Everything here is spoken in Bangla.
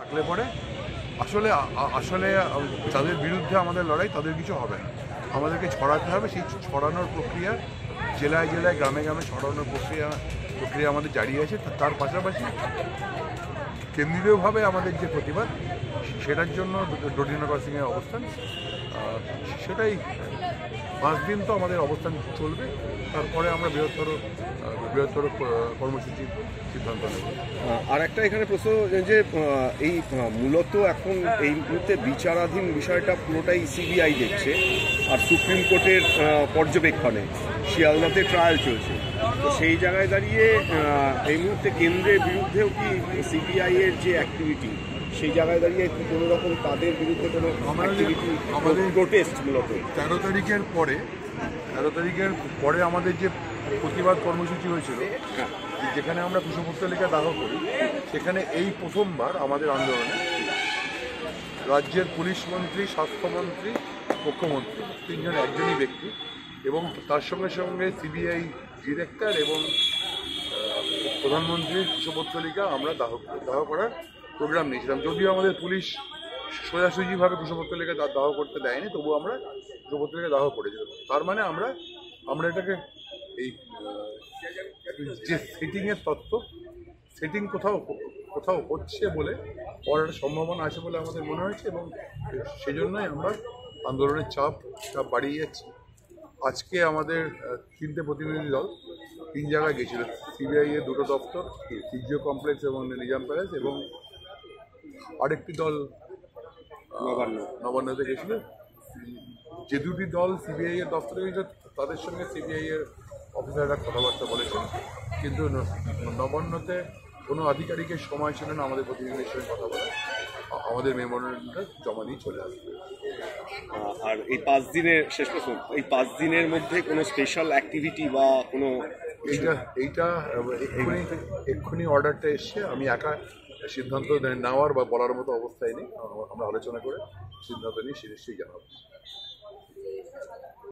থাকলে পরে আসলে আসলে যাদের বিরুদ্ধে আমাদের লড়াই তাদের কিছু হবে না, আমাদেরকে ছড়াতে হবে। সেই ছড়ানোর প্রক্রিয়া জেলায় জেলায় গ্রামে গ্রামে ছড়ানোর প্রক্রিয়া আমাদের জারি আছে। তার পাশাপাশি কেন্দ্রীয়ভাবে আমাদের যে প্রতিবাদ সেটার জন্য ডোডিনগর সিংয়ের অবস্থান, সেটাই 5 দিন তো আমাদের অবস্থান চলবে। তারপরে আমরা বৃহত্তর কর্মসূচির সিদ্ধান্ত নেব। আর একটা এখানে প্রশ্ন যে এই মূলত এখন এই মুহূর্তে বিচারাধীন বিষয়টা পুরোটাই সিবিআই দেখছে, আর সুপ্রিম কোর্টের পর্যবেক্ষণে শিয়ালদাতে ট্রায়াল চলছে। তো সেই জায়গায় দাঁড়িয়ে এই মুহূর্তে কেন্দ্রের বিরুদ্ধেও কি সিবিআই এর যে অ্যাক্টিভিটি, সেই জায়গায় দাঁড়িয়ে কোনো রকম তাদের বিরুদ্ধে কোনো আমাদের প্রোটেস্ট মূলত 13 তারিখের পরে আমাদের যে প্রতিবাদ কর্মসূচি হয়েছিল, যেখানে আমরা কুশপুত্তলিকা দাহ করি, সেখানে এই প্রথমবার আমাদের আন্দোলনে রাজ্যের পুলিশ মন্ত্রী, স্বাস্থ্যমন্ত্রী, মুখ্যমন্ত্রী একজনই ব্যক্তি, এবং তার সঙ্গে সঙ্গে সিবিআই ডিরেক্টর এবং প্রধানমন্ত্রীর কুশপুত্তলিকা আমরা দাহ করার প্রোগ্রাম নিয়েছিলাম। যদিও আমাদের পুলিশ সোজাসুজিভাবে কুশপুত্তলিকা দাহ করতে দেয়নি, তবুও আমরা কুশপুত্তলিকা দাহ করেছিলাম। তার মানে আমরা এটাকে এই যে সেটিংয়ের তত্ত্ব, সেটিং কোথাও হচ্ছে বলে হওয়ার সম্ভাবনা আছে বলে আমাদের মনে হয়েছে, এবং সেজন্যই আমরা আন্দোলনের চাপ বাড়িয়ে যাচ্ছি। আজকে আমাদের 3টে প্রতিনিধি দল 3 জায়গায় গেছিল। সিবিআই এর 2টো দপ্তর, সিজিও কমপ্লেক্স এবং নিজাম প্যালেস, এবং আরেকটি দল নবান্নতে গেছিল। যে 2টি দল সিবিআই এর দপ্তরে গেছিল তাদের সঙ্গে সিবিআই এর অফিসাররা কথাবার্তা বলেছেন, কিন্তু নবান্নতে কোনো আধিকারিকের সময় ছিল না আমাদের প্রতিনিধিদের সঙ্গে কথা বলা। আমাদের মেমোরেন্ডামটা জমা দিয়ে চলে আসবে। আর এই 5 দিনের শেষ প্রশ্ন, এই 5 দিনের মধ্যে কোনো স্পেশাল অ্যাক্টিভিটি বা কোনো এইটা এক্ষুনি অর্ডারটা এসছে, আমি একা সিদ্ধান্ত নেওয়ার বা বলার মতো অবস্থায় নেই। আমরা আলোচনা করে সিদ্ধান্ত নিয়ে নিশ্চয়ই জানাবো।